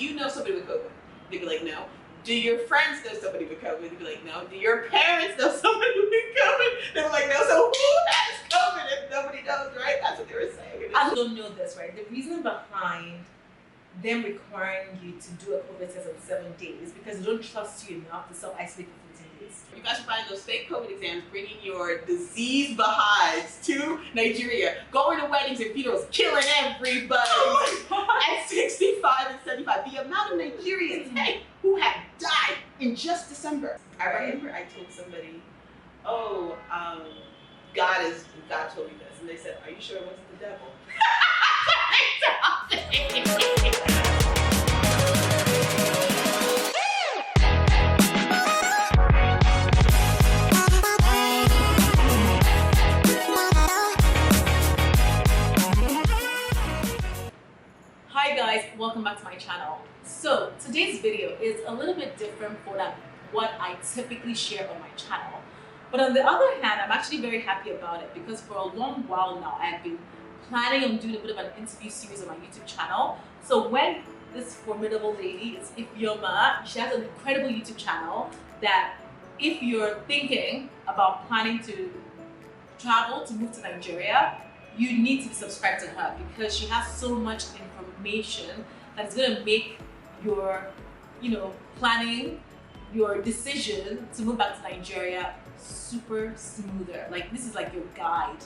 do you know somebody with COVID? They'd be like, no. Do your friends know somebody with COVID? They'd be like, no. Do your parents know somebody with COVID? They were like, no. So who has COVID if nobody knows, right? That's what they were saying. I don't know this, right? The reason behind them requiring you to do a COVID test in 7 days because they don't trust you enough to self-isolate for 14 days. You guys should find those fake COVID exams, bringing your disease behinds to Nigeria, going to weddings and funerals, killing everybody. At 65 and 75, the amount of Nigerians, hey, who have died in just December. I remember I told somebody, oh, God told me this, and they said, are you sure it wasn't the devil? Hi guys, welcome back to my channel. So today's video is a little bit different from what I typically share on my channel. But on the other hand, I'm actually very happy about it because for a long while now, I've been planning on doing a bit of an interview series on my YouTube channel. So when this formidable lady is Iveoma, she has an incredible YouTube channel that if you're thinking about planning to travel, to move to Nigeria, you need to be subscribed to her because she has so much information that's gonna make your, planning, your decision to move back to Nigeria super smoother. Like this is like your guide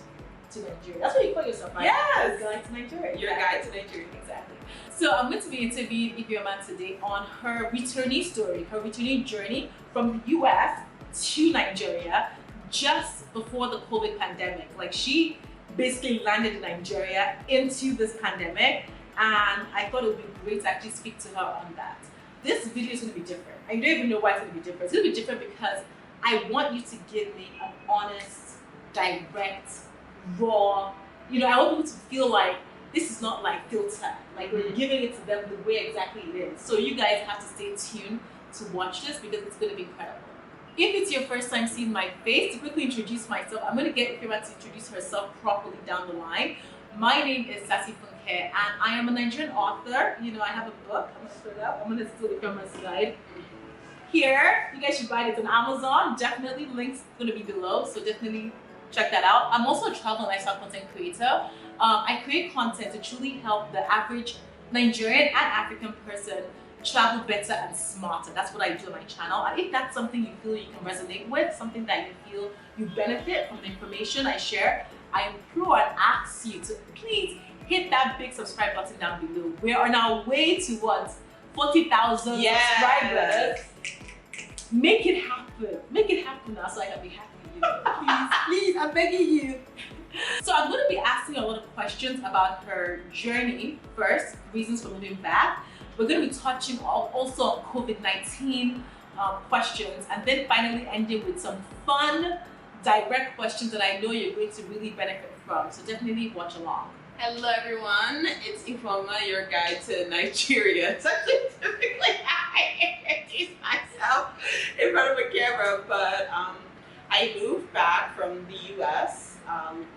to Nigeria. That's what you call yourself, right? Yes. Your guide to Nigeria. Your guide to Nigeria. Exactly. So I'm going to be interviewing Iveoma today on her returnee story, her returnee journey from the US to Nigeria just before the COVID pandemic. Like she basically landed in Nigeria into this pandemic, and I thought it would be great to actually speak to her on that. This video is going to be different. I don't even know why it's going to be different. It's going to be different because I want you to give me an honest, direct, raw, I want people to feel like this is not like filter, like we're giving it to them the way exactly it is. So you guys have to stay tuned to watch this because it's going to be incredible. If it's your first time seeing my face, to quickly introduce myself, I'm going to get Iveoma to introduce herself properly down the line. My name is Sassy Funke and I am a Nigerian author. I have a book. I'm going to put it up. I'm going to steal the camera's slide. Here, you guys should buy it on Amazon. Definitely, links going to be below, so definitely check that out. I'm also a travel and lifestyle content creator. I create content to truly help the average Nigerian and African person travel better and smarter. That's what I do on my channel. And if that's something you feel you can resonate with, something that you feel you benefit from the information I share, I implore and ask you to please hit that big subscribe button down below. We're on our way towards 40,000 subscribers. Make it happen. Make it happen now so I can be happy with you. Please, I'm begging you. So I'm going to be asking a lot of questions about her journey first, reasons for moving back. We're going to be touching also on COVID-19 questions, and then finally ending with some fun, direct questions that I know you're going to really benefit from. So definitely watch along. Hello everyone, it's Iveoma, your guide to Nigeria. It's actually typically how I introduce myself in front of a camera, but I moved back from the US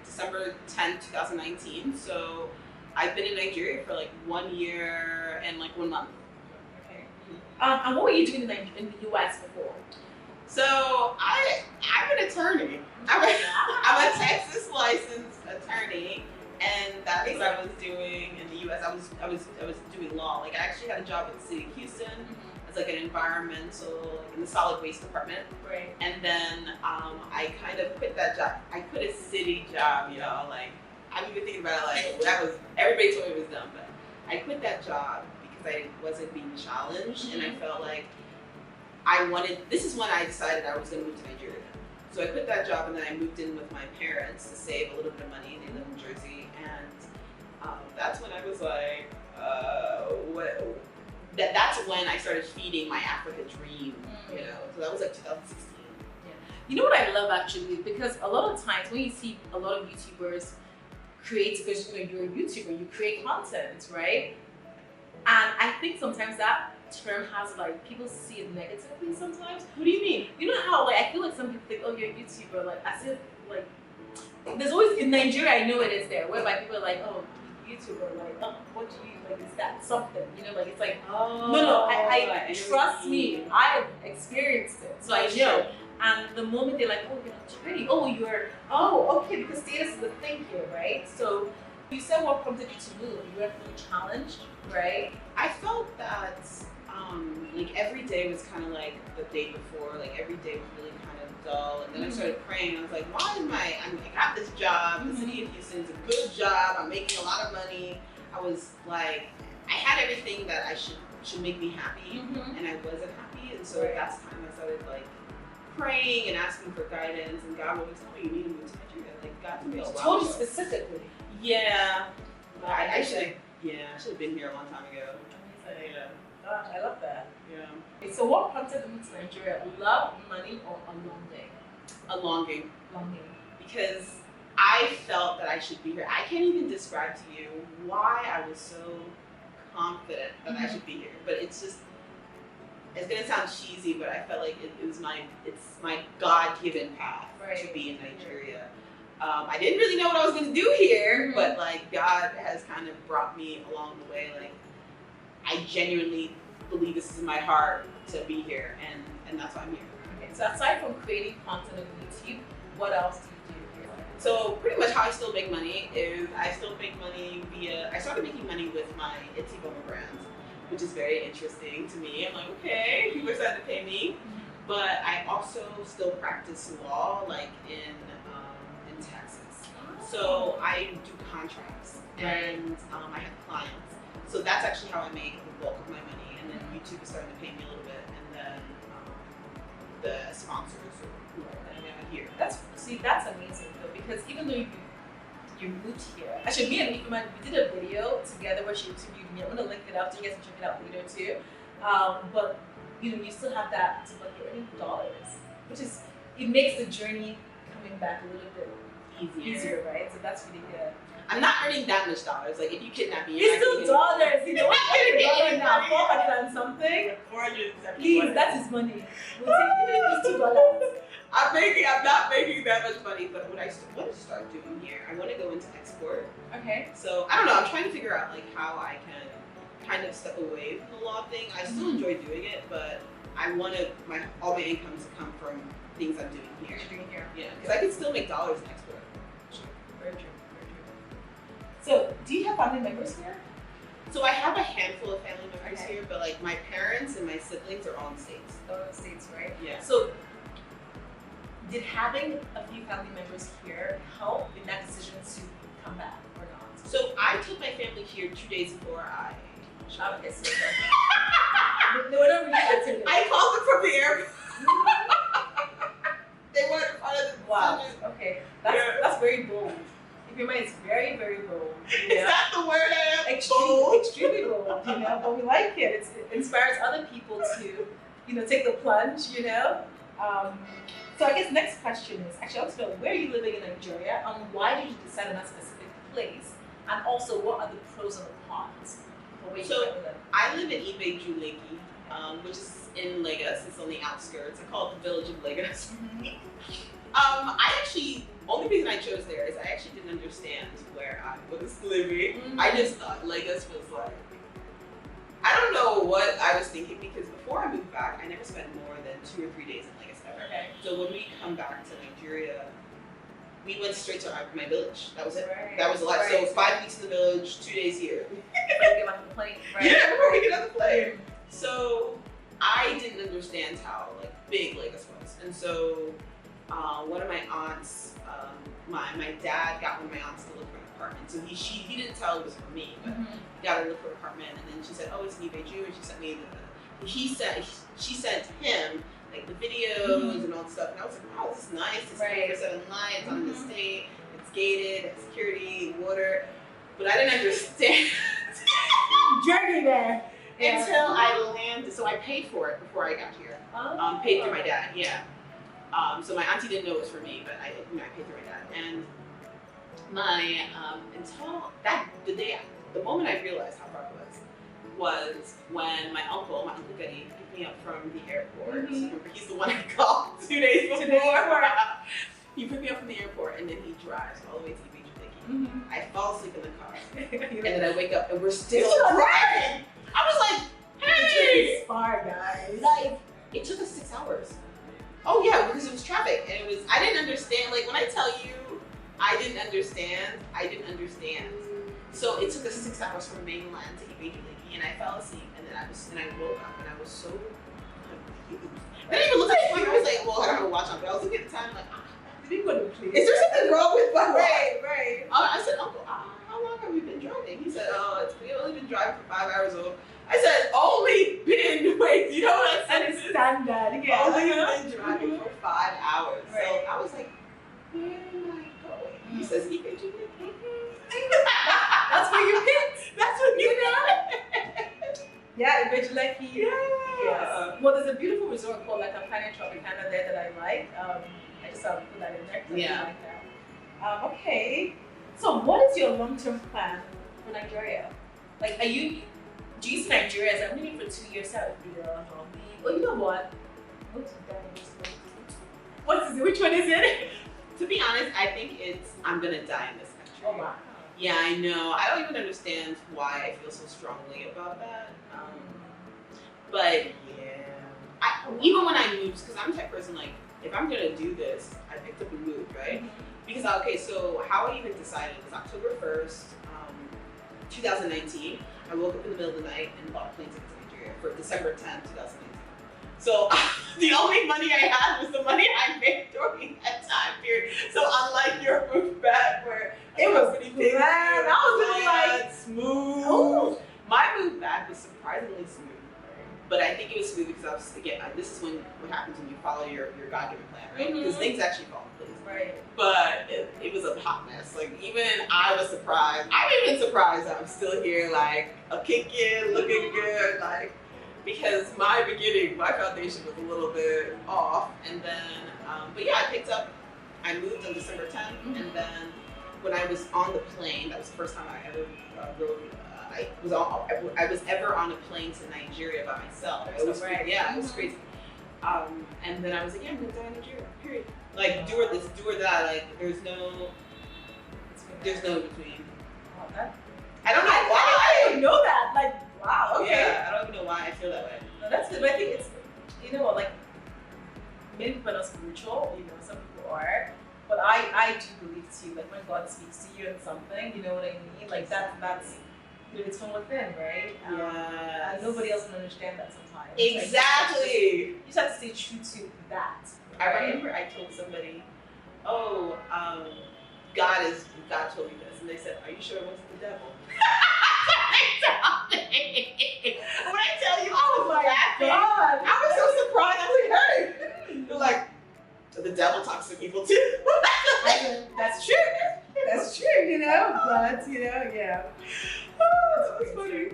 December 10, 2019. So I've been in Nigeria for like 1 year and like 1 month. Okay. And what were you doing in the US before? So I'm an attorney. I'm a Texas licensed attorney. And that's what I was doing in the US. I was doing law. Like I actually had a job with the city of Houston as like an environmental, in the solid waste department. Right. And then I kind of quit that job. I quit a city job, like I'm even thinking about it, like everybody told me it was dumb, but I quit that job because I wasn't being challenged, and I felt like this is when I decided I was gonna move to Nigeria. So I quit that job, and then I moved in with my parents to save a little bit of money. They live in Jersey, and that's when I was like, that's when I started feeding my Africa dream, So that was like 2016. Yeah. You know what I love actually, because a lot of times when you see a lot of YouTubers create, because you're a YouTuber, you create content, right? And I think sometimes that term has like, people see it negatively sometimes. What do you mean? You know how like I feel like some people think, oh, you're a YouTuber, like as if like there's always in Nigeria, I know it is there, whereby people are like, oh, YouTuber, like, oh, what do you like? Is that something? You know, like it's like, Oh, no, I I trust know me. I have experienced it, so I know. And the moment they're like, oh, you're not pretty. Oh, okay, because status is a thing here, right? So you said what prompted you to move. You were feeling challenged, right? I felt that like every day was kind of like the day before. Like every day was really kind of dull. And then I started praying. I was like, why am I got this job. The city of Houston's a good job. I'm making a lot of money. I was like, I had everything that I should make me happy, and I wasn't happy. And so that's the time I started like praying and asking for guidance. And God always told me, you need to move to Nigeria. Like God told me, told you specifically. Yeah. I should have been here a long time ago. Yeah. Gosh, I love that. Yeah. Okay, so what prompted you to Nigeria? Love, money, or a longing? A longing. Longing. Because I felt that I should be here. I can't even describe to you why I was so confident that I should be here. But it's gonna sound cheesy, but I felt like it's my God-given path to be in Nigeria. I didn't really know what I was gonna do here, but like God has kind of brought me along the way. Like I genuinely believe this is in my heart to be here, and that's why I'm here. Okay, so aside from creating content on YouTube, what else do you do here? So pretty much how I still make money is I started making money with my Iveoma brand, which is very interesting to me. I'm like, okay, people are starting to pay me, but I also still practice law, like in Texas. So I do contracts and I have clients. So that's actually how I make the bulk of my money. And then YouTube is starting to pay me a little bit, and then the sponsors are here. That's amazing though, because even though you moved here, actually me and Iveoma, we did a video together where she interviewed me. I'm gonna link it up so you guys can check it out later too. But you know, you still have that, so like you're earning dollars, which is, it makes the journey coming back a little bit easier, right? So that's really good. I'm not earning that much dollars. Like if you kidnap me, it's still dollars. You know, $400 now, 400 and something. 470. Please, that is money. We'll take even if it's $2. I'm not making that much money, but what I want to start doing here, I want to go into export. Okay. So I don't know. I'm trying to figure out like how I can kind of step away from the law thing. I still enjoy doing it, but I want all my income to come from things I'm doing here. Yeah, because I can still make dollars in export. Very true. So, do you have family members here? So I have a handful of family members here, but like my parents and my siblings are all in States. All in States, right? Yeah. So, did having a few family members here help in that decision to come back or not? So I took my family here 2 days before I. Okay, so they were not really active. I called them from the airport. They weren't in front of the Wow. Okay, that's very bold. Iveoma is very, very bold. Is that the word I am? Extremely bold, you know, but we like it. It inspires other people to, you know, take the plunge, you know. So I guess next question is, actually I want to know, where are you living in Nigeria and why did you decide on that specific place? And also, what are the pros and the cons for where you live? I live in Lekki, which is in Lagos. It's on the outskirts. I call it the village of Lagos. Only reason I chose there is I actually didn't understand where I was living. I just thought Lagos was like, I don't know what I was thinking, because before I moved back, I never spent more than 2 or 3 days in Lagos ever. Okay. So when we come back to Nigeria, we went straight to my village. That was it. Right. That was a lot. So 5 weeks in the village, 2 days here. Before you get on the plane, right? Yeah, before we get on the plane. So I didn't understand how like big Lagos was, and so one of my aunts, my dad got one of my aunts to look for an apartment. So he didn't tell it was for me, but got her to look for an apartment, and then she said, "Oh, it's in Ibeju," and she sent me she sent him like the videos and all the stuff, and I was like, "Wow, this is nice. It's 24/7 light. It's on the state. It's gated. It's security, water." But I didn't understand. Journey there. Until I landed, so I paid for it before I got here. Paid through my dad, yeah. So my auntie didn't know it was for me, but I paid through my dad. And the moment I realized how far it was when my uncle Godaif, picked me up from the airport. Remember, he's the one I called 2 days before. He picked me up from the airport, and then he drives all the way to Ibeju, Lekki. I fall asleep in the car. And then I wake up and we're still driving. I was like, hey! Far, guys. Like, it took us 6 hours. Oh yeah, because it was traffic. And it was, I didn't understand. Like, when I tell you I didn't understand. So it took us 6 hours from mainland to Lekki, and I fell asleep, and then I woke up, and I was so confused. I didn't even look at the phone. I was like, well, I don't have a watch on, but I was looking at the time, like, did you go to please? Is there something wrong with my watch? Right. I said, Uncle, how long have we been driving? He said, we've only been driving for 5 hours old. I said, only been, wait, you know what I said? Standard, yeah. Only been driving for 5 hours. Right. So I was like, where am I going? He says, Ikoyi. That's where you picked. That's what you know. Yeah, Lekki. Yeah. Yes. Well, there's a beautiful resort called like Campania Tropicana there that I like. I just have to put that in there. Yeah. Like that. Okay. So, what is your long-term plan for Nigeria? Like, do you see Nigeria as I'm living for 2 years out? Well, you know what? Which one is it? To be honest, I think I'm gonna die in this country. Oh wow. Yeah, I know. I don't even understand why I feel so strongly about that. But yeah, even when I moved, because I'm the type of person, like, if I'm gonna do this, I picked up and moved, right? Because, okay, so how I even decided was October 1st, 2019. I woke up in the middle of the night and bought a plane ticket to Nigeria for December 10th, 2019. So the only money I had was the money I made during that time period. So unlike your move back where it was pretty big, I was really like smooth. Oh. My move back was surprisingly smooth. But I think it was smooth because I was, again, this is what happens when you follow your God-given plan, right? Because things actually fall in place. Right. But it was a hot mess. Like, even I was surprised. I'm even surprised that I'm still here, like, a kicking, looking good, like, because my foundation was a little bit off. And then, but yeah, I moved on December 10th. And then when I was on the plane, that was the first time I ever rode. I was ever on a plane to Nigeria by myself. It was it was crazy. And then I was like, yeah, I'm gonna die in Nigeria. Period. Like, do or that. Like, there's no in between. I don't know why. I didn't know that. Like, wow. Okay. Yeah, I don't even know why I feel that way. No, that's good. But I think it's, you know what, like, many people are not spiritual. You know, some people are. But I do believe too. Like, when God speaks to you in something, you know what I mean? Like, that's. It's from within, right? Yeah. And nobody else can understand that sometimes. Exactly. Like, you just have to stay true to that. I remember I told somebody, God told me this, and they said, "Are you sure it wasn't the devil?" When I tell you, I was laughing. God. I was so surprised. I was like, "Hey," they're like, "The devil talks to people too." That's true. That's true. You know, but yeah. That's funny.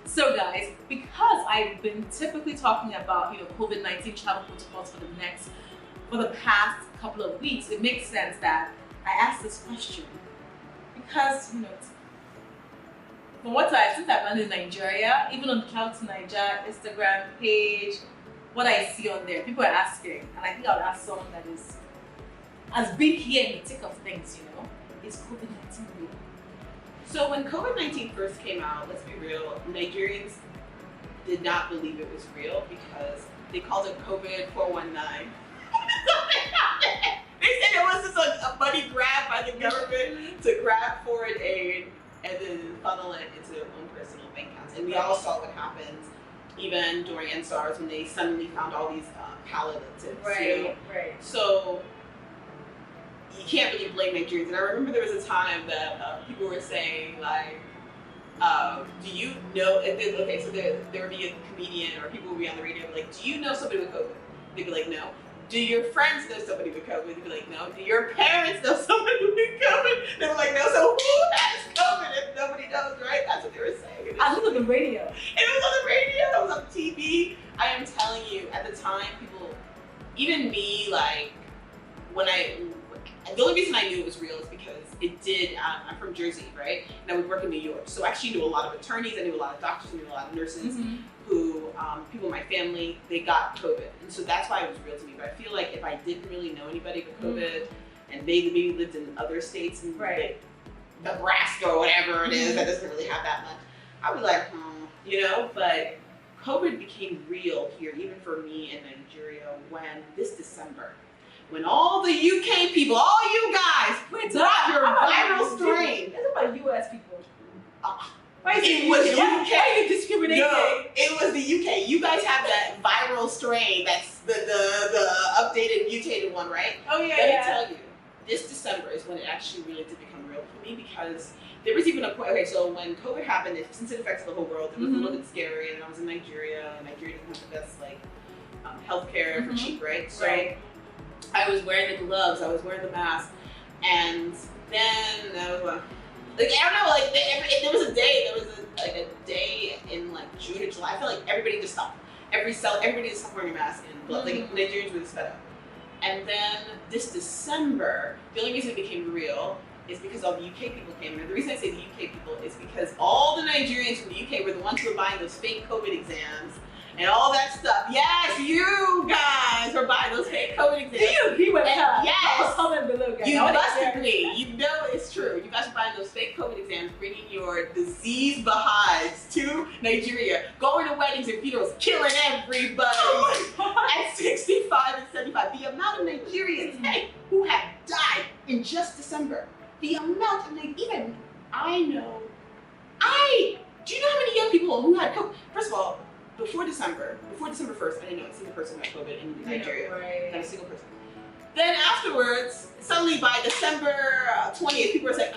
So guys, because I've been typically talking about, COVID-19 travel protocols for the past couple of weeks, it makes sense that I asked this question. Because, since I've landed in Nigeria, even on the Travel to Nigeria Instagram page, what I see on there, people are asking, and I think I would ask someone that has been here in the thick of things, is COVID-19 real? So when COVID-19 first came out, let's be real, Nigerians did not believe it was real because they called it COVID 419. They said it was just a money grab by the government to grab foreign aid and then funnel it into their own personal bank accounts. And we all saw what happened even during NSARS when they suddenly found all these palliatives. Right. So you can't really blame Nigerians. And I remember there was a time that people were saying, like, do you know, so there would be a comedian or people would be on the radio like, do you know somebody with COVID? They'd be like, no. Do your friends know somebody with COVID? They'd be like, no. Do your parents know somebody with COVID? They were like, no. So who has COVID if nobody knows, right? That's what they were saying. I was on the radio. It was on the radio. It was on TV. I am telling you, at the time, people, even me, like, the only reason I knew it was real is because it did, I'm from Jersey, right? And I would work in New York. So I actually knew a lot of attorneys, I knew a lot of doctors, I knew a lot of nurses who, people in my family, they got COVID. And so that's why it was real to me. But I feel like if I didn't really know anybody with COVID and they maybe lived in other states and Nebraska or whatever it is that doesn't really have that much. I was like, you know, but COVID became real here, even for me in Nigeria, when this December, when all the UK people, all you guys, got your viral strain. That's about US people. Why is it was UK? Why are you discriminating? No, it was the UK. You guys have that viral strain. That's the updated, mutated one, right? Oh yeah. Let me tell you, this December is when it actually really did become real for me, because there was even a point. Okay, so when COVID happened, since it affected the whole world, it was a little bit scary. And I was in Nigeria, and Nigeria didn't have the best healthcare for cheap, right? So I was wearing the gloves, I was wearing the mask, and then I was like I don't know, like there was a day in like June or July. I feel like everybody just stopped. Everybody just stopped wearing a mask, and like Nigerians were just fed up. And then this December, the only reason it became real is because all the UK people came. And the reason I say the UK people is because all the Nigerians from the UK were the ones who were buying those fake COVID exams and all that stuff. Yes, you guys were buying those fake COVID exams. Do you agree with that? Yes. Comment below, guys. You must agree. You know it's true. You guys are buying those fake COVID exams, bringing your disease behinds to Nigeria, going to weddings and funerals, killing everybody. At 65 and 75, the amount of Nigerians who have died in just December, the amount of even I know. Do you know how many young people who had COVID? First of all, before December 1st, I didn't know a single person who had COVID in Nigeria. Not a single person. Then afterwards, suddenly by December 20th, people were saying,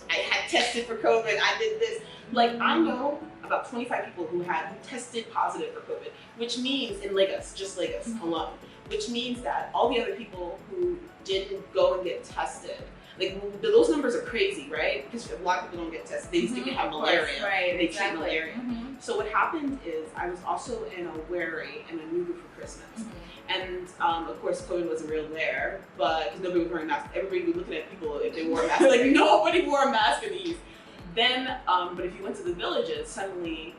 I had tested for COVID, I did this. Like, I know about 25 people who tested positive for COVID, which means, in Lagos, just Lagos alone, which means that all the other people who didn't go and get tested, like those numbers are crazy, right? Because a lot of people don't get tested. They think they have malaria. Right, they treat malaria. So what happened is I was also in a wherry in Anugu for Christmas. And of course COVID wasn't real there, but because nobody was wearing masks. Everybody was looking at people if they wore a mask. Like nobody wore a mask in the East. Then, but if you went to the villages, suddenly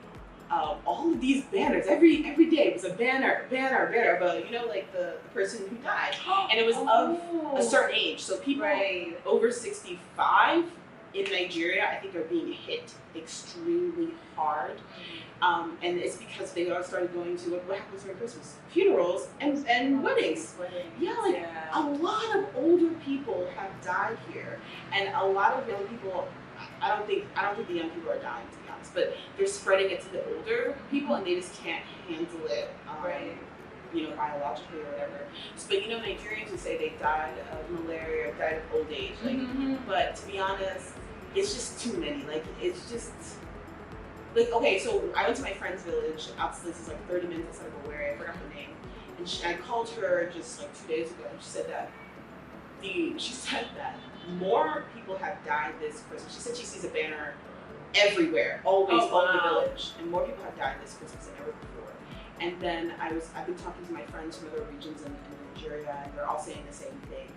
all of these banners, every day was a banner, but you know, like the person who died. And it was of a certain age. So people over 65 in Nigeria, I think, are being hit extremely hard. And it's because they all started going to what happens during Christmas? Funerals and weddings. Yeah, like a lot of older people have died here. And a lot of young people, I don't think the young people are dying, to be honest, but they're spreading it to the older people, and they just can't handle it, you know, biologically or whatever. So, but you know, Nigerians would say they died of malaria or died of old age, like, but to be honest, it's just too many. Like, it's just, like, okay, so I went to my friend's village, this is like 30 minutes outside of where I forgot her name, and I called her just like 2 days ago, and she said that more people have died this Christmas. She said she sees a banner everywhere, always all in the village, and more people have died this Christmas than ever before. And then I've been talking to my friends from other regions in Nigeria, and they're all saying the same thing.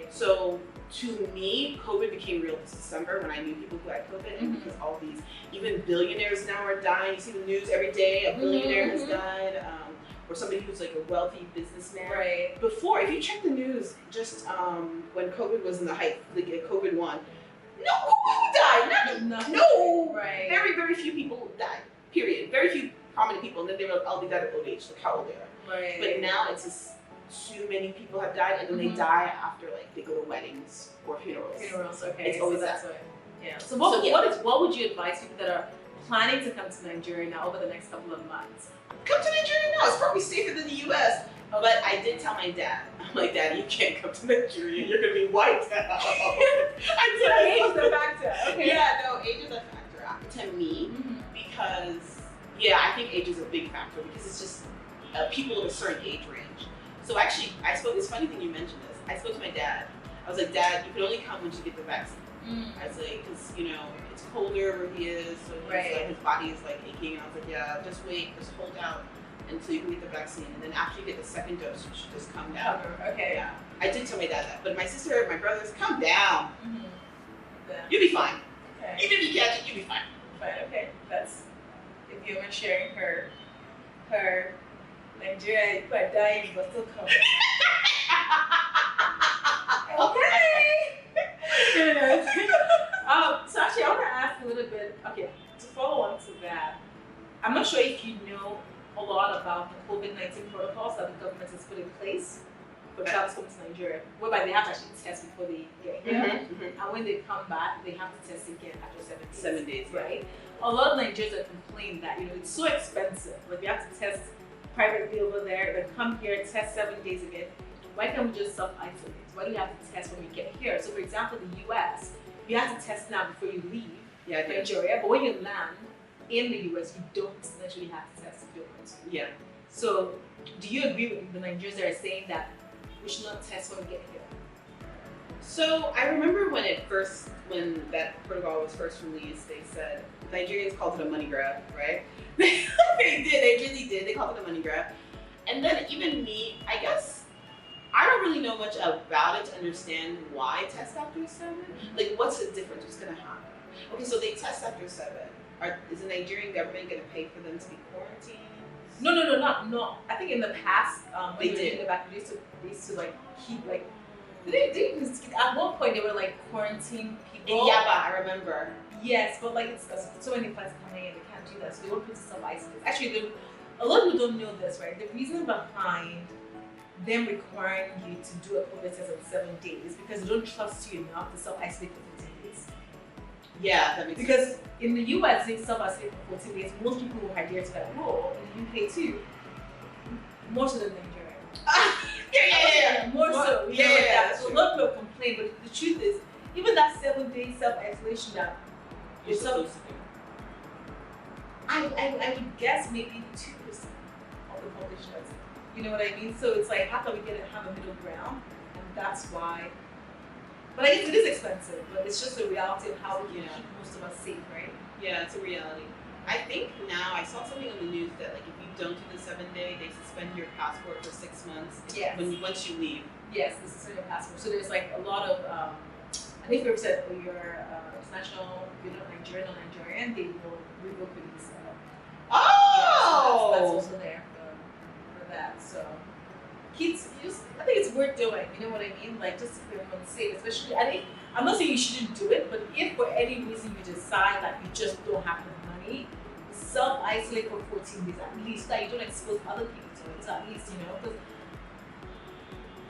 So to me, COVID became real this December when I knew people who had COVID, and because all these, even billionaires now are dying. You see the news every day, a billionaire has died. Or somebody who's like a wealthy businessman. Before, if you check the news, just when COVID was in the height, like COVID-1, no one died. No. Very, very few people died. Period. Very few prominent people, and then they were all died at old age, like how old they are. But now it's just too many people have died, and then they die after like they go to weddings or funerals. It's always that way. So what would you advise people that are planning to come to Nigeria now over the next couple of months? Come to Nigeria now. It's probably safer than the US. But I did tell my dad, I'm like, Daddy, you can't come to Nigeria. You're going to be wiped out. Age is a factor. Yeah, no, age is a factor to me because, I think age is a big factor because it's just people of a certain age range. So actually, it's funny thing you mentioned this. I spoke to my dad. I was like, Dad, you can only come when you get the vaccine. I was like, because, you know, it's colder where he is, so he's like, his body is like aching. And I was like, yeah, just wait, just hold out until you can get the vaccine. And then after you get the second dose, you should just come down. Yeah. I did tell my dad that. But my sister, my brothers, come down. You'll be fine. Even if you catch it, you'll be fine. That's Iveoma sharing her Nigeria, people are dying, but still come. So I'm not sure if you know a lot about the COVID-19 protocols that the government has put in place for travelers coming to Nigeria, whereby they have to actually test before they get here. And when they come back, they have to test again after 7 days. 7 days, right? A lot of Nigerians are complaining that, it's so expensive. Like, we have to test privately over there, then come here, test 7 days again. Why can't we just self-isolate? Why do you have to test when we get here? So, for example, the US, you have to test now before you leave Nigeria, but when you land in the US, you don't essentially have to test if you want to. Yeah. So, do you agree with the Nigerians that are saying that we should not test when we get here? So I remember when that protocol was first released, they said Nigerians called it a money grab, right? They really did. They called it a money grab. And then even me, I guess, I don't really know much about it to understand why test after 7. Like, what's the difference? What's gonna happen? Okay, so they test after 7. Is the Nigerian government gonna pay for them to be quarantined? No. I think in the past, when they did. They used to like keep like. At one point they were like quarantine people. In Yaba, I remember. Yes, but like it's so many places coming in, they can't do that, so they want people to self-isolate. Actually, a lot of people don't know this, right? The reason behind them requiring you to do a COVID test in 7 days is because they don't trust you enough to self-isolate for 14 days. Yeah, that makes sense. Because in the US, they self-isolate for 14 days. Most people will adhere to that rule. In the UK too, more so than Nigeria. More so. So a lot of people complain, but the truth is, even that 7-day self-isolation that you're supposed to do, I would guess maybe 2% of the population does it. You know what I mean? So it's like, how can we have a middle ground? And that's why. But I guess it is expensive, but it's just a reality of how we can keep most of us safe, right? Yeah, it's a reality. I think now, I saw something on the news that like if you don't do the 7-day, they suspend your passport for 6 months. Yes. Once you leave. Yes, they suspend your passport. So there's like a lot of, I think if you're international, if you're not Nigerian or Nigerian, they will revoke your visa. Oh! Yes, that's also there for that. So I think it's worth doing. You know what I mean? Like, just to keep everyone safe, especially. I'm not saying you shouldn't do it, but if for any reason you decide that you just don't have the money, self-isolate for 14 days at least, that you don't expose other people to it. So at least, because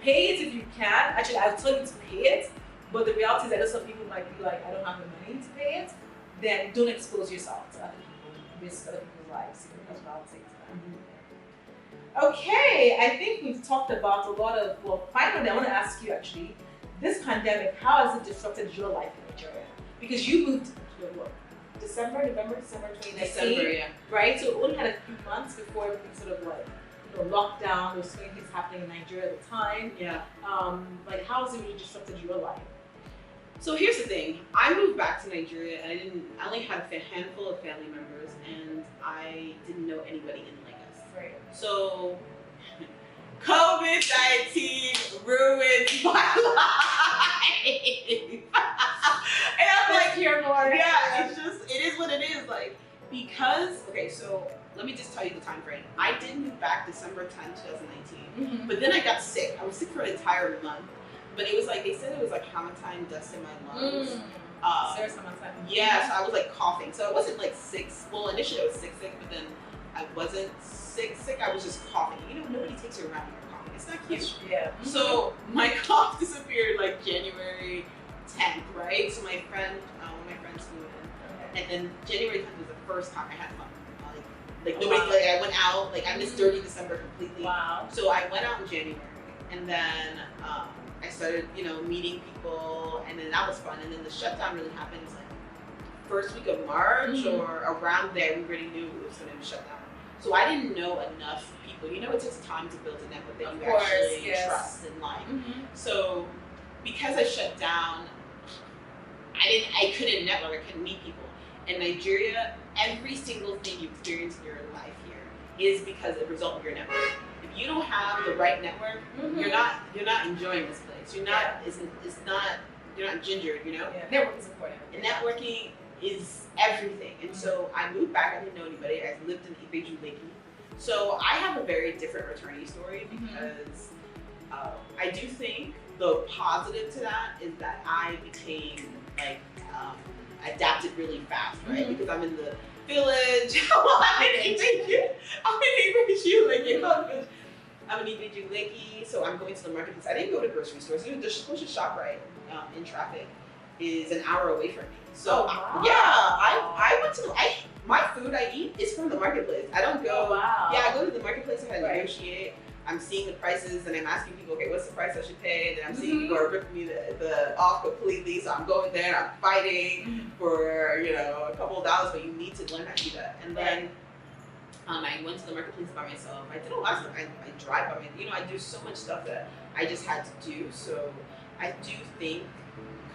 pay it if you can. Actually, I'll tell you to pay it, but the reality is that some people might be like, I don't have the money to pay it. Then don't expose yourself to other people, risk other people's lives. That's what I'll say to them. Okay, I think we've talked about a lot of, finally I want to ask you actually, this pandemic, how has it disrupted your life in Nigeria? Because you moved, November, December 2019, December, yeah. Right? So it only had a few months before everything sort of like, locked down. There was so many things happening in Nigeria at the time. Yeah. Like, how has it really disrupted your life? So here's the thing. I moved back to Nigeria and I only had a handful of family members and I didn't know anybody in Lagos. Right. So COVID-19 ruined my life. And I'm like, hear more. Yeah, it is what it is. Like, because, okay, so let me just tell you the time frame. I did move back December 10th, 2019, but then I got sick. I was sick for an entire month. But it was like, they said it was like Hamilton dust in my lungs. Yeah, so I was like coughing. So I wasn't like sick. Well, initially I was sick, but then I wasn't sick. I was just coughing. Nobody takes you around when you're coughing. It's not cute. Yeah. So my cough disappeared like January 10th, right? So my friend, one of my friends flew in. And then January 10th was the first time I had fun. Like nobody, like I went out, like I missed dirty December completely. Wow. So I went out in January and then I started, meeting people, and then that was fun. And then the shutdown really happens like first week of March or around there. We already knew it was going to shut down. So I didn't know enough people. It takes time to build a network that you actually trust and like. So because I shut down, I couldn't network. I couldn't meet people. In Nigeria, every single thing you experience in your life here is because of the result of your network. If you don't have the right network, you're not enjoying this place. You're not. You're not gingered. Yeah. Networking is important. And networking is everything. And so I moved back. I didn't know anybody. I lived in Lekki. So I have a very different returnee story because I do think the positive to that is that I became like adapted really fast, right? Because I'm in the village. I'm in Ibeju, like I'm in Ibeju, Lekki, so I'm going to the marketplace. I didn't go to grocery stores. The closest shop right in traffic is an hour away from me. So wow. Yeah, I went to my food I eat is from the marketplace. I don't go. Oh, wow. Yeah, I go to the marketplace and I negotiate. I'm seeing the prices and I'm asking people, okay, what's the price I should pay? And then I'm seeing people are ripping me the off completely. So I'm going there and I'm fighting for a couple of dollars, but you need to learn how to do that. And then I went to the marketplace by myself. I did a lot of stuff. I drive by myself. I do so much stuff that I just had to do. So I do think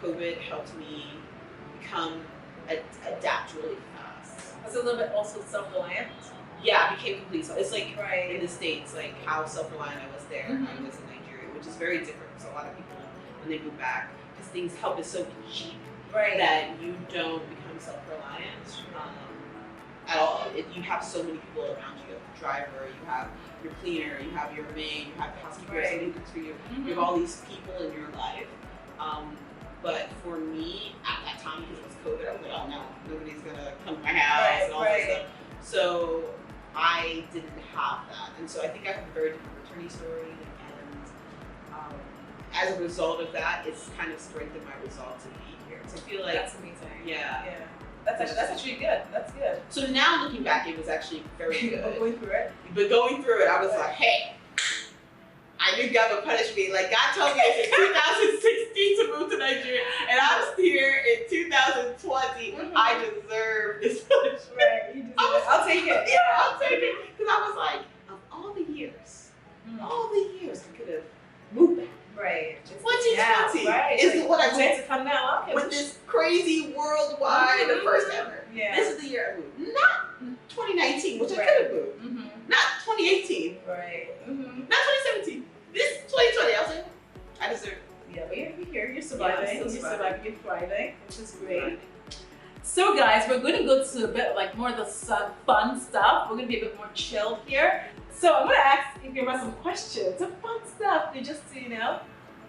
COVID helped me adapt really fast. Was it a little bit also self-reliant? Yeah, I became complete. So it's like right. in the States, like how self-reliant I was there, I was in Nigeria, which is very different. So a lot of people, when they move back, because things help is so cheap that you don't become self-reliant at all. You have so many people around you. You have the driver, you have your cleaner, you have your maid, you have the housekeeper, somebody who cooks for you. You have all these people in your life. But for me, at that time, because it was COVID, I was like, oh no, nobody's gonna come to my house and all that stuff. So I didn't have that. And so I think I have a very different returnee story. And as a result of that, it's kind of strengthened my resolve to be here. So I feel like that's amazing. Yeah. That's actually good. That's good. So now looking back, it was actually very good. But going through it, I was like, hey, I knew God would punish me. Like God told me in 2016 to move to Nigeria, and I'm here in 2020. I deserve this punishment. Right, you deserve it. I'll take it. Yeah, I'll take it. Because I was like, of all the years I could have moved back. Right. 2020 is what I meant to come now. Okay. With this crazy worldwide, the first ever. Yeah. This is the year I moved. Not 2019, which I could have moved. Not 2018. Right. Not 2017. This 2020. I was like, I deserve it. Yeah, but you're here. You're surviving. You're surviving. You're thriving, which is great. So guys, we're going to go to a bit like more of the fun stuff. We're going to be a bit more chilled here. So I'm going to ask Iveoma some questions, some fun stuff, just to, you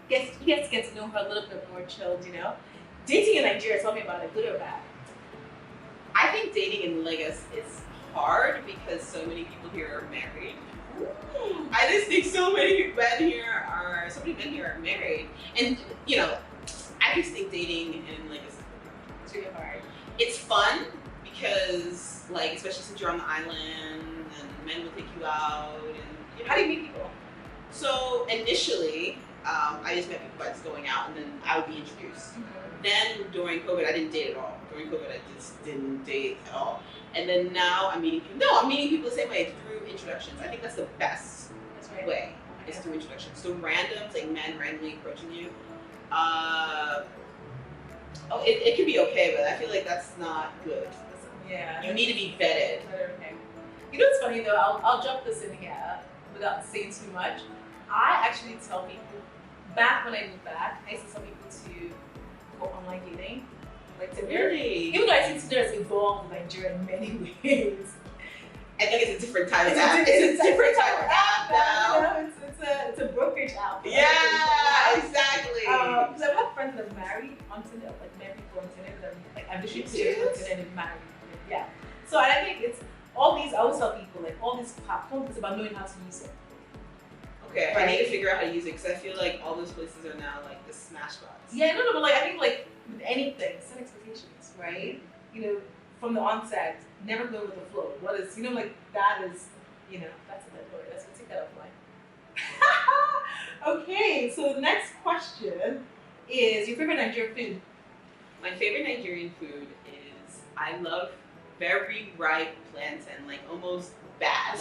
guys get to know her a little bit more chilled, Dating in Nigeria, tell me about it, good or bad? I think dating in Lagos is hard because so many people here are married. I just think so many men here are married. And, I just think dating in Lagos is really hard. It's fun because, especially since you're on the island and men will take you out. And how do you meet people? So initially, I just met people by just going out and then I would be introduced. Then during COVID, I didn't date at all. During COVID, I just didn't date at all. And then now I'm meeting people. No, I'm meeting people the same way, through introductions. I think that's the best way, is through introductions. So randoms, like men randomly approaching you. It could be okay, but I feel like that's not good. Yeah. You need to be vetted. Okay. You know what's funny though? I'll drop this in here without saying too much. I actually tell people, back when I moved back, I used to tell people to go online dating. Really? Even though I think Tinder has evolved in Nigeria in many ways. I think it's a different type of app. It's a different type of app now. It's a brokerage app. Yeah, exactly. Because I've had friends that are married on Tinder, married people on Tinder that I've literally dated on Tinder and married. Yeah. So I think it's all these. I always tell people all these platforms is about knowing how to use it. Okay, I need to figure out how to use it because I feel like all those places are now the smash spots. Yeah, no, but I think with anything, set expectations, right? From the onset, never go with the flow. What is, that is, that's a bad word. Let's take that offline. Okay, so the next question is your favorite Nigerian food. My favorite Nigerian food is, I love very ripe plantain, almost bad.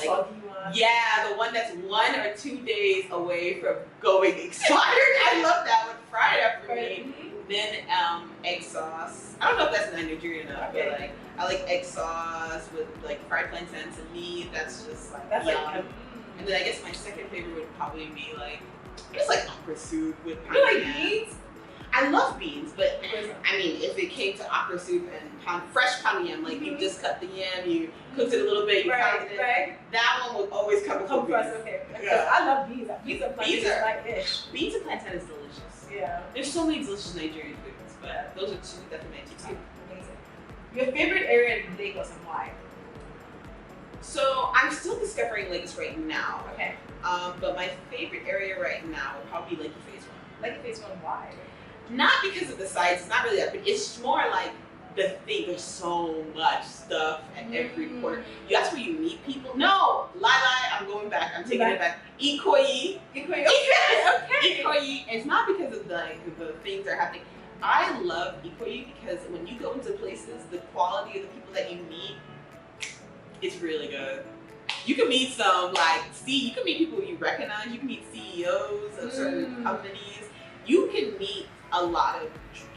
Yeah, the one that's 1 or 2 days away from going expired. I love that one. Fried after me. Then egg sauce. I don't know if that's not Nigerian enough, but I like egg sauce with fried plantains and meat. That's just that's yum. And then I guess my second favorite would probably be okra soup with you like beans? I love beans, but I mean, if it came to okra soup and fresh pound yam, you just cut the yam, you cooked it a little bit, you pounded it. That one would always come first. Okay. Yeah. I love beans. Beans and plantain is ish. Beans and plantain is delicious. Yeah. There's so many delicious Nigerian foods, but those are definitely my two. Amazing. Your favorite area in Lagos and why? So I'm still discovering Lagos right now. Okay. But my favorite area right now would probably be Lekki Phase 1. Lekki Phase 1, why? Not because of the size, it's not really that big. It's more like the thing, there's so much stuff at every corner. That's where you meet people. No, lie, I'm going back. I'm taking it back. Ikoyi. Ikoyi. Okay. Ikoyi. It's not because of the things that are happening. I love Ikoyi because when you go into places, the quality of the people that you meet is really good. You can meet you can meet people you recognize. You can meet CEOs of certain companies. You can meet a lot of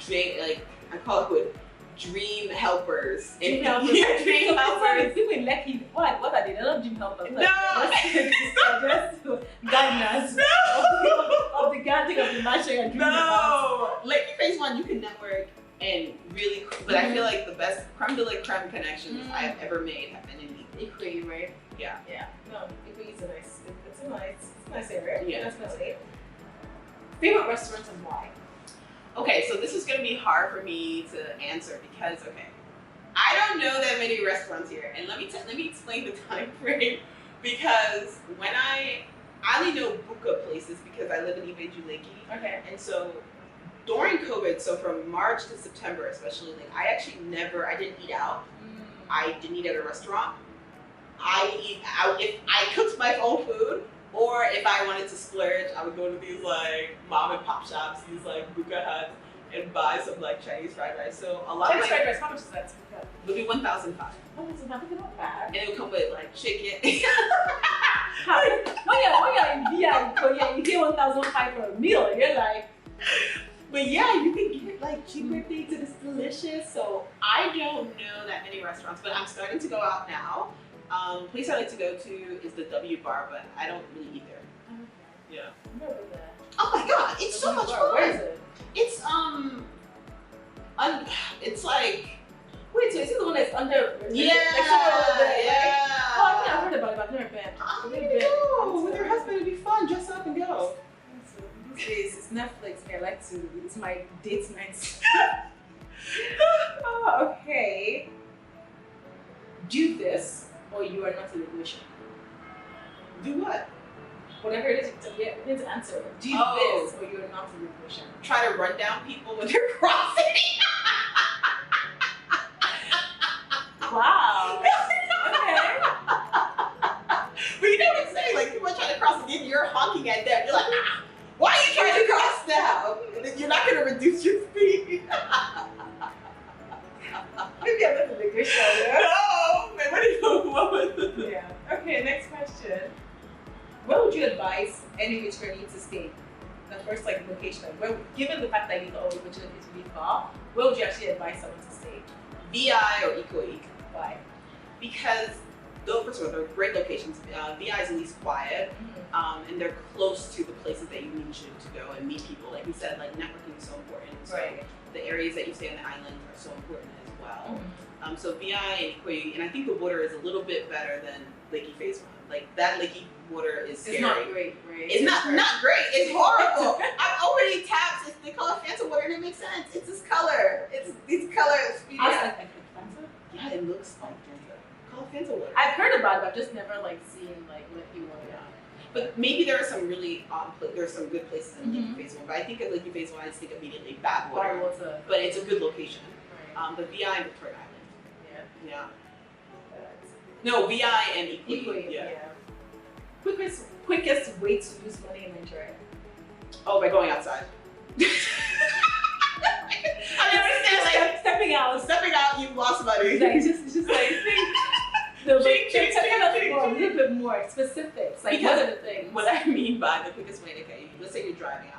I call it dream helpers. Dream helpers. Yeah, dream helpers. People in Lekki, what are they? They're not dream helpers. No. Just guidance. No. Of the gathering of the matching and dream helpers. No. Lekki Phase 1, you can network and really, but I feel like the best creme de la creme connections I have ever made have been in Ikoyi, right? Yeah. Yeah. No, Ikoyi is it's a nice area. Yeah. That's nice. Favorite restaurants and why? Okay, so this is going to be hard for me to answer because, I don't know that many restaurants here, and let me explain the time frame because when I only know buka places because I live in Lekki. Okay. And so during COVID, so from March to September especially, I didn't eat out. I didn't eat at a restaurant. I eat out if I cooked my own food. Or if I wanted to splurge, I would go to these mom and pop shops, these buka huts, and buy some Chinese fried rice. So a lot Chinese fried rice, how much is that? It would be 1,500. Oh, it's not bad. And it would come with chicken. When you're in VI, you get 1,500 for a meal, and you're like. But yeah, you can get cheaper things and it's delicious. So I don't know that many restaurants, but I'm starting to go out now. Place I like to go to is the W Bar, but I don't really eat there. Okay. Yeah. Never been there. Oh my god, it's so much fun. Where is it? It's it's wait, so is it the one that's under? Yeah. Yeah. Oh, I think I've heard about it, but I've never been. I'm gonna go with your husband. It'd be fun. Dress up and go. These days, it's Netflix. It's my date nights. Oh, okay. Do this, or you are not a Elegushi. Do what? Whatever it is, you need to answer. Do this, or you are not a Elegushi. Try to run down people when they're crossing. Wow. Okay. But you know what I'm saying? People are trying to cross again, you're honking at them. You're like, why are you trying to cross now? You're not going to reduce your speed. Maybe I'm not a Elegushi. No, man, what was it? Yeah. Okay, next question. Where would you advise any returnee to stay? The first location. Given the fact that you know which is really far, where would you actually advise someone to stay? VI or Ikoyi. Why? Because first of all, they're great locations. VI is at least quiet, and they're close to the places that you need to go and meet people. Like we said, networking is so important. So the areas that you stay on the island are so important as well. So VI and Ikoyi, and I think the water is a little bit better than Lekki Phase 1. That Lekki water is scary. It's not great, right? It's not great. It's horrible. I've already tapped. They call it Fanta water, and it makes sense. It's this color. It's these colors. Yeah, it looks like Fanta. Call it Fanta water. I've heard about it, but I've just never seen Lekki water. Yeah. But maybe there are some really there's some good places in Lekki Phase 1. But I think of Lekki Phase 1, I just think immediately bad water. But it's a good location. Right. The VI and Victoria Island. Yeah. No, VI and Ikoyi. Yeah. Quickest way to lose money in Nigeria. Oh, by going outside. I understand, stepping out, you've lost money. It's just a little bit more specifics. What are the things? What I mean by the quickest way, let's say you're driving,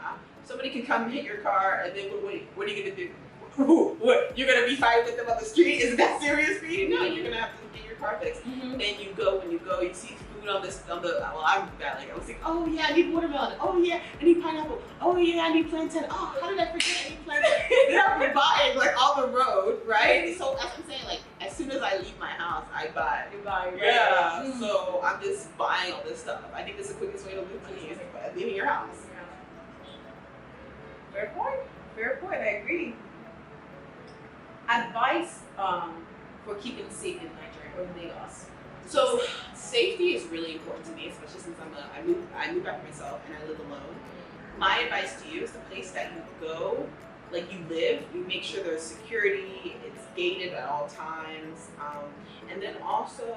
somebody can come hit your car, and then what are you gonna do? What? You're gonna be fighting with them on the street? Is that serious for you? No, you're gonna have to get your car fixed. Then when you go, you see food on I'm bad. I was like, oh yeah, I need watermelon. Oh yeah, I need pineapple. Oh yeah, I need plantain. Oh, how did I forget I need plantain? Then I'm buying on the road, right? So as I'm saying, as soon as I leave my house, I buy. You buy, right? Yeah. So I'm just buying all this stuff. I think this is the quickest way to lose money is by leaving your house. Fair point. I agree. Advice for keeping safe in Nigeria or in Lagos? So safety is really important to me, especially since I moved back myself and I live alone. My advice to you is the place that you go, like you live, you make sure there's security, it's gated at all times, and then also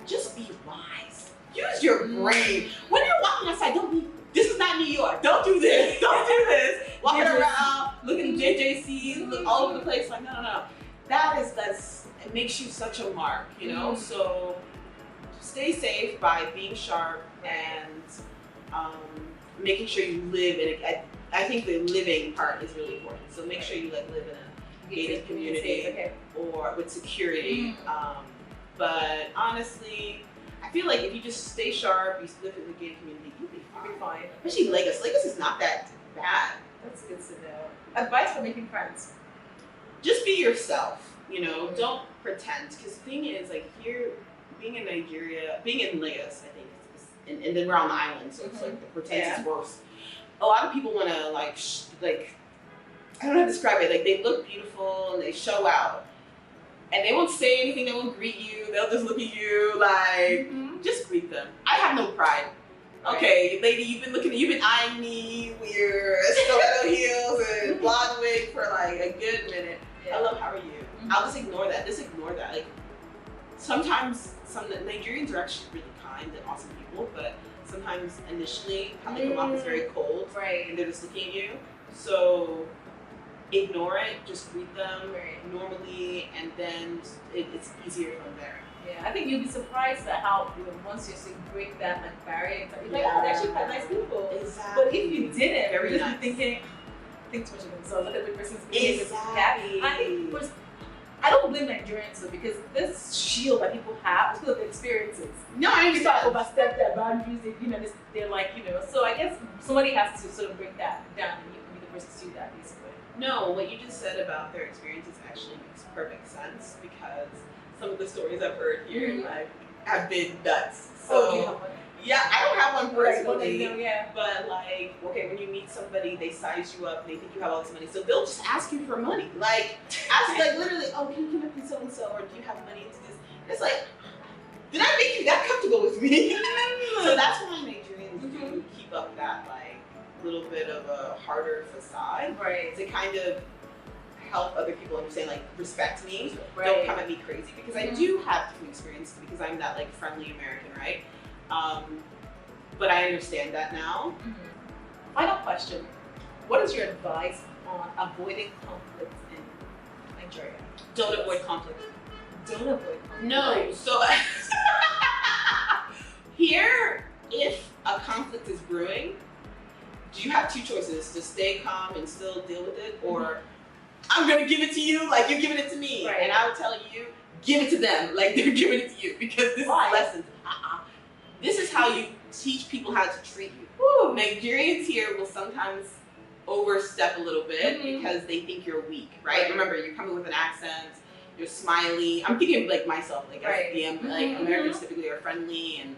just be wise. Use your brain. When you're walking outside, don't be, this is not New York, don't do this, don't do this. Walking around, looking JJCs, look all over the place, like no. That's, it makes you such a mark, you know? So stay safe by being sharp and making sure you live in I think the living part is really important. So make sure you live in a gated community or with security. But honestly, I feel like if you just stay sharp, you live in the gated community, you'll be fine. Especially Lagos. Lagos is not that bad. That's good to know. Advice for making friends. Just be yourself, you know, don't pretend. Because the thing is, like here, being in Nigeria, being in Lagos, I think, and then we're on the island, so it's like the pretense is worse. A lot of people want to like I don't know how to describe it. Like they look beautiful and they show out, and they won't say anything. They won't greet you. They'll just look at you like just greet them. I have no pride. Okay, lady, you've been eyeing me with your stiletto heels and blonde wig for like a good minute. Hello, how are you? I'll just ignore that. Just ignore that. Like sometimes some Nigerians are actually really kind and awesome people, but sometimes initially how they come off is very cold, and they're just looking at you. So ignore it. Just greet them normally, and then it's easier from there. Yeah, I think you'll be surprised at how once you break that like barrier, you're like, oh, they're actually quite nice people. Exactly. But if you didn't, very you're nice. Think too much of themselves. Look at the person's behavior. Exactly. I think I don't blame Nigerians though, because this shield that people have is because of the experiences. No, I People understand. overstep their boundaries. They're like, so I guess somebody has to sort of break that down, and you can be the person to do that, basically. No, what you just said about their experiences actually makes perfect sense, because some of the stories I've heard here like have been nuts. So yeah, I don't have one personally, but like, okay, when you meet somebody, they size you up, they think you have all this money, so they'll just ask you for money. Like, ask like literally, oh, can you come up with so and so, or do you have money to this? And it's like, did I make you that comfortable with me? So that's why Nigerians do keep up that like little bit of a harder facade, to kind of help other people understand, like, respect me, don't come at me crazy, because I do have different experiences because I'm that like friendly American, right? But I understand that now. Final question: what is your advice on avoiding conflict in Nigeria? Don't avoid conflict. Don't avoid conflict. No. So here, if a conflict is brewing, you have two choices: to stay calm and still deal with it, or I'm gonna give it to you like you're giving it to me. And I would tell you, give it to them like they're giving it to you, because this is lessons. This is how you teach people how to treat you. Nigerians here will sometimes overstep a little bit because they think you're weak, right? Remember, you're coming with an accent, you're smiley. I'm thinking of like myself, like as like Americans typically are friendly and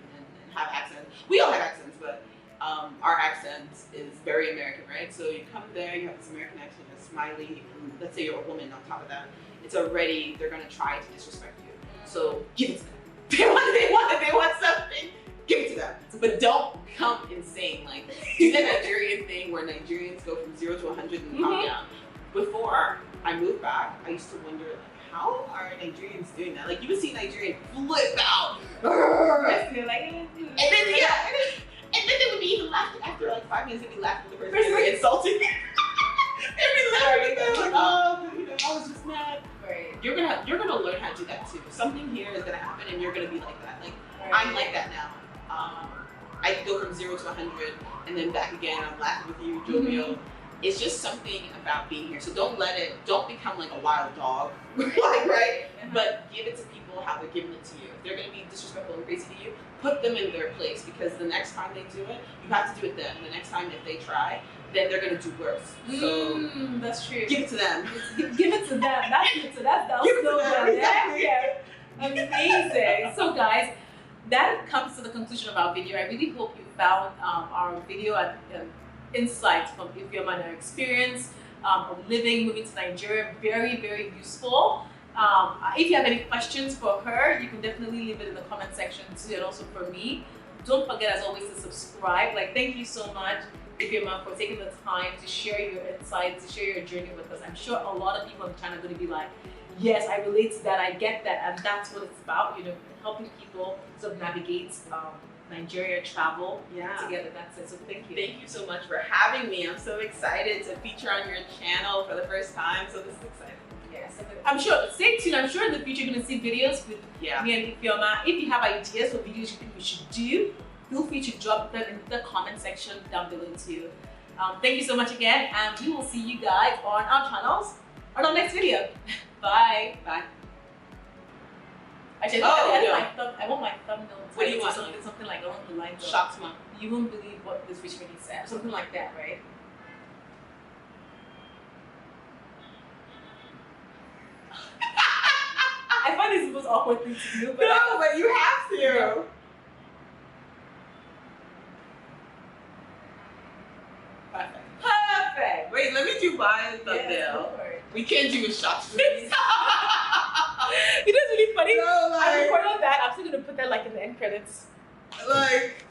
have accents. We all have accents, but our accent is very American, right? So you come there, you have this American accent, you're smiley, and let's say you're a woman on top of that. It's already, they're gonna try to disrespect you. So give it to them. They want something, give it to them. But don't come insane. Like, do the Nigerian thing where Nigerians go from 0 to 100 and calm down. Before I moved back, I used to wonder, like, how are Nigerians doing that? Like, you would see Nigerians flip out. And then they would be even laughing after like 5 minutes. They'd be laughing at the person, like insulting. They'd be laughing at them, like, oh, I was just mad. You're gonna learn how to do that too. Something here is gonna happen, and you're gonna be like that. Like I'm like that now. I can go from 0 to 100, and then back again. I'm laughing with you, jovial. It's just something about being here. So don't become like a wild dog, like, But give it to people how they're giving it to you. If they're gonna be disrespectful and crazy to you, put them in their place, because the next time they do it, you have to do it then. The next time if they try, then they're gonna do worse. So that's true. Give it to them. Give it to them. That's it. So that's give it to them. Exactly. Amazing. So guys, that comes to the conclusion of our video. I really hope you found our video and insights from Iveoma and her experience of moving to Nigeria very, very useful. If you have any questions for her, you can definitely leave it in the comment section too, and also for me. Don't forget, as always, to subscribe. Like, thank you so much, Iveoma, for taking the time to share your insights, to share your journey with us. I'm sure a lot of people on the channel are going to be like, yes, I relate to that, I get that, and that's what it's about, you know, helping people sort of navigate Nigeria travel together. That's it. So thank you. Thank you so much for having me. I'm so excited to feature on your channel for the first time. So this is exciting. Yes, I'm sure. Stay tuned. I'm sure in the future you're going to see videos with me and Iveoma. If you have ideas for videos you think we should do, feel free to drop them in the comment section down below too. Thank you so much again, and we will see you guys on our channels on our next video. Bye. Bye. Actually, I want my thumbnail. What do you want? Something like along the lines of, Shocks mom. you won't believe what this returnee said. Something like that, right? I find this the most awkward thing to do, but no, but you have to. Yeah. Perfect. Wait, let me do my thumbnail. Yes, we can't do a shot. You know what's really funny? No, like, I recorded that. I'm still gonna put that like in the end credits. Like.